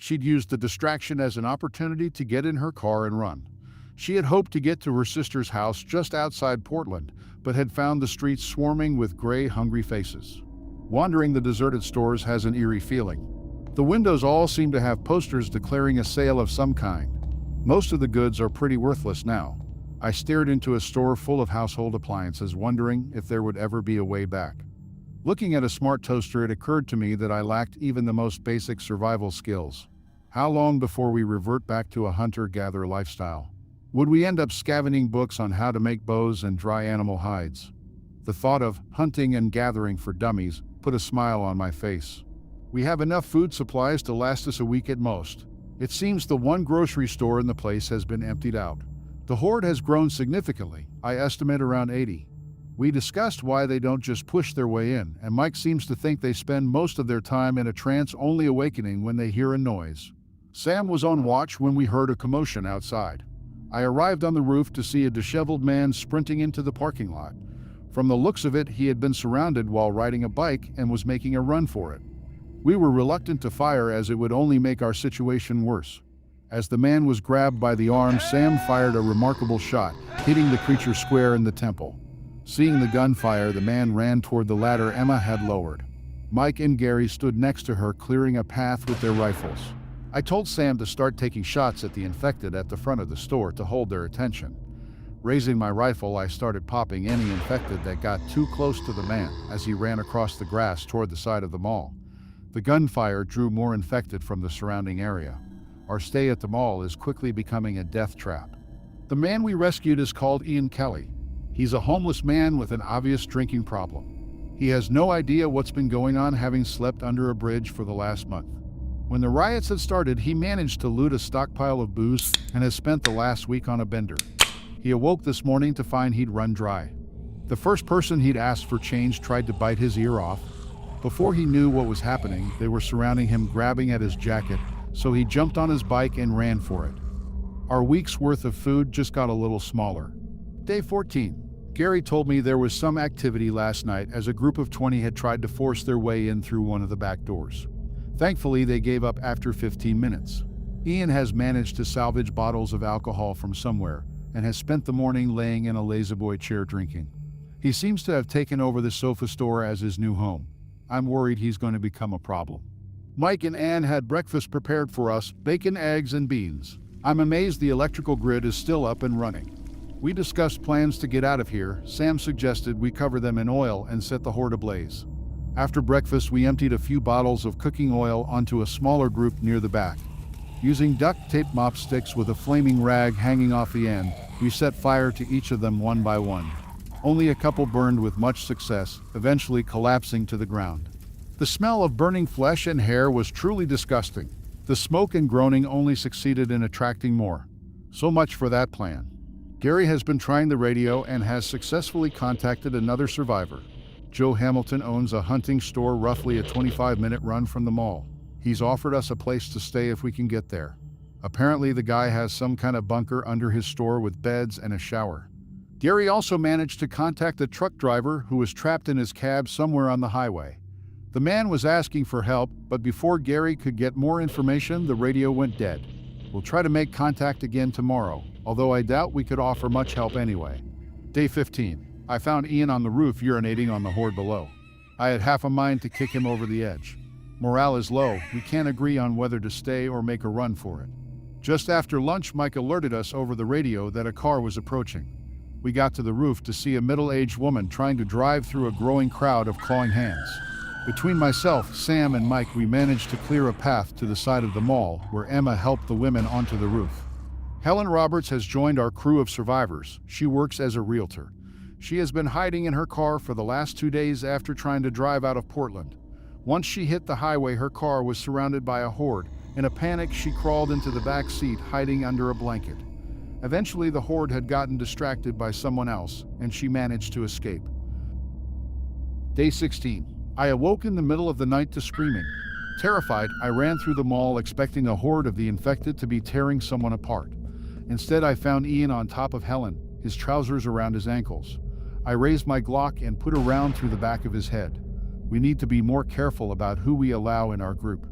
She'd used the distraction as an opportunity to get in her car and run. She had hoped to get to her sister's house just outside Portland, but had found the streets swarming with gray, hungry faces. Wandering the deserted stores has an eerie feeling. The windows all seem to have posters declaring a sale of some kind. Most of the goods are pretty worthless now. I stared into a store full of household appliances, wondering if there would ever be a way back. Looking at a smart toaster, it occurred to me that I lacked even the most basic survival skills. How long before we revert back to a hunter-gatherer lifestyle? Would we end up scavenging books on how to make bows and dry animal hides? The thought of hunting and gathering for dummies put a smile on my face. We have enough food supplies to last us a week at most. It seems the one grocery store in the place has been emptied out. The horde has grown significantly, I estimate around 80. We discussed why they don't just push their way in, and Mike seems to think they spend most of their time in a trance, only awakening when they hear a noise. Sam was on watch when we heard a commotion outside. I arrived on the roof to see a disheveled man sprinting into the parking lot. From the looks of it, he had been surrounded while riding a bike and was making a run for it. We were reluctant to fire as it would only make our situation worse. As the man was grabbed by the arm, Sam fired a remarkable shot, hitting the creature square in the temple. Seeing the gunfire, the man ran toward the ladder Emma had lowered. Mike and Gary stood next to her, clearing a path with their rifles. I told Sam to start taking shots at the infected at the front of the store to hold their attention. Raising my rifle, I started popping any infected that got too close to the man as he ran across the grass toward the side of the mall. The gunfire drew more infected from the surrounding area. Our stay at the mall is quickly becoming a death trap. The man we rescued is called Ian Kelly. He's a homeless man with an obvious drinking problem. He has no idea what's been going on, having slept under a bridge for the last month. When the riots had started, he managed to loot a stockpile of booze and has spent the last week on a bender. He awoke this morning to find he'd run dry. The first person he'd asked for change tried to bite his ear off. Before he knew what was happening, they were surrounding him, grabbing at his jacket, so he jumped on his bike and ran for it. Our week's worth of food just got a little smaller. Day 14. Gary told me there was some activity last night as a group of 20 had tried to force their way in through one of the back doors. Thankfully, they gave up after 15 minutes. Ian has managed to salvage bottles of alcohol from somewhere and has spent the morning laying in a lazy-boy chair drinking. He seems to have taken over the sofa store as his new home. I'm worried he's going to become a problem. Mike and Ann had breakfast prepared for us, bacon, eggs, and beans. I'm amazed the electrical grid is still up and running. We discussed plans to get out of here. Sam suggested we cover them in oil and set the horde ablaze. After breakfast, we emptied a few bottles of cooking oil onto a smaller group near the back. Using duct tape mop sticks with a flaming rag hanging off the end, we set fire to each of them one by one. Only a couple burned with much success, eventually collapsing to the ground. The smell of burning flesh and hair was truly disgusting. The smoke and groaning only succeeded in attracting more. So much for that plan. Gary has been trying the radio and has successfully contacted another survivor. Joe Hamilton owns a hunting store roughly a 25-minute run from the mall. He's offered us a place to stay if we can get there. Apparently the guy has some kind of bunker under his store with beds and a shower. Gary also managed to contact a truck driver who was trapped in his cab somewhere on the highway. The man was asking for help, but before Gary could get more information, the radio went dead. We'll try to make contact again tomorrow, although I doubt we could offer much help anyway. Day 15. I found Ian on the roof urinating on the horde below. I had half a mind to kick him over the edge. Morale is low. We can't agree on whether to stay or make a run for it. Just after lunch, Mike alerted us over the radio that a car was approaching. We got to the roof to see a middle-aged woman trying to drive through a growing crowd of clawing hands. Between myself, Sam, and Mike, we managed to clear a path to the side of the mall where Emma helped the women onto the roof. Helen Roberts has joined our crew of survivors. She works as a realtor. She has been hiding in her car for the last 2 days after trying to drive out of Portland. Once she hit the highway, her car was surrounded by a horde. In a panic, she crawled into the back seat, hiding under a blanket. Eventually, the horde had gotten distracted by someone else, and she managed to escape. Day 16. I awoke in the middle of the night to screaming. Terrified, I ran through the mall expecting a horde of the infected to be tearing someone apart. Instead, I found Ian on top of Helen, his trousers around his ankles. I raised my Glock and put a round through the back of his head. We need to be more careful about who we allow in our group.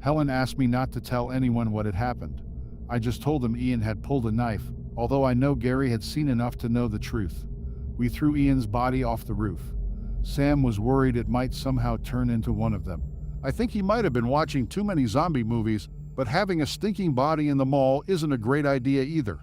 Helen asked me not to tell anyone what had happened. I just told them Ian had pulled a knife, although I know Gary had seen enough to know the truth. We threw Ian's body off the roof. Sam was worried it might somehow turn into one of them. I think he might have been watching too many zombie movies, but having a stinking body in the mall isn't a great idea either.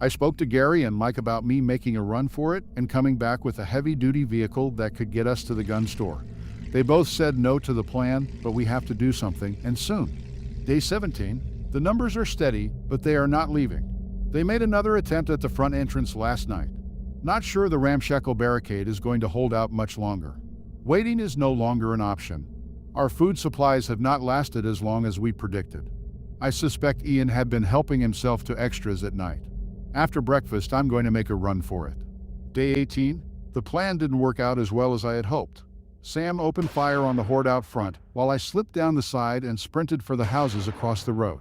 I spoke to Gary and Mike about me making a run for it and coming back with a heavy-duty vehicle that could get us to the gun store. They both said no to the plan, but we have to do something, and soon. Day 17, the numbers are steady, but they are not leaving. They made another attempt at the front entrance last night. Not sure the ramshackle barricade is going to hold out much longer. Waiting is no longer an option. Our food supplies have not lasted as long as we predicted. I suspect Ian had been helping himself to extras at night. After breakfast, I'm going to make a run for it. Day 18, the plan didn't work out as well as I had hoped. Sam opened fire on the horde out front, while I slipped down the side and sprinted for the houses across the road.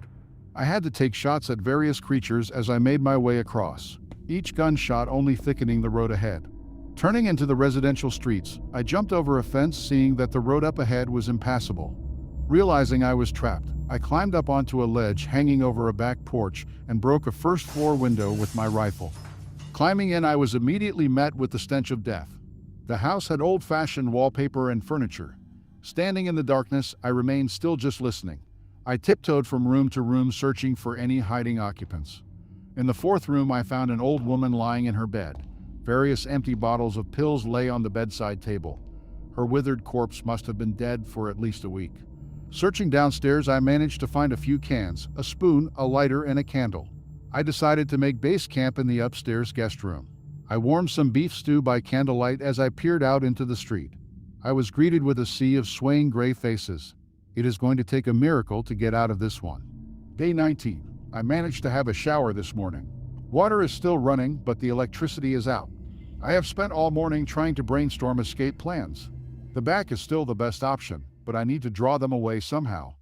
I had to take shots at various creatures as I made my way across, each gunshot only thickening the road ahead. Turning into the residential streets, I jumped over a fence, seeing that the road up ahead was impassable. Realizing I was trapped, I climbed up onto a ledge hanging over a back porch and broke a first-floor window with my rifle. Climbing in, I was immediately met with the stench of death. The house had old-fashioned wallpaper and furniture. Standing in the darkness, I remained still, just listening. I tiptoed from room to room, searching for any hiding occupants. In the fourth room, I found an old woman lying in her bed. Various empty bottles of pills lay on the bedside table. Her withered corpse must have been dead for at least a week. Searching downstairs, I managed to find a few cans, a spoon, a lighter, and a candle. I decided to make base camp in the upstairs guest room. I warmed some beef stew by candlelight as I peered out into the street. I was greeted with a sea of swaying gray faces. It is going to take a miracle to get out of this one. Day 19. I managed to have a shower this morning. Water is still running, but the electricity is out. I have spent all morning trying to brainstorm escape plans. The back is still the best option, but I need to draw them away somehow.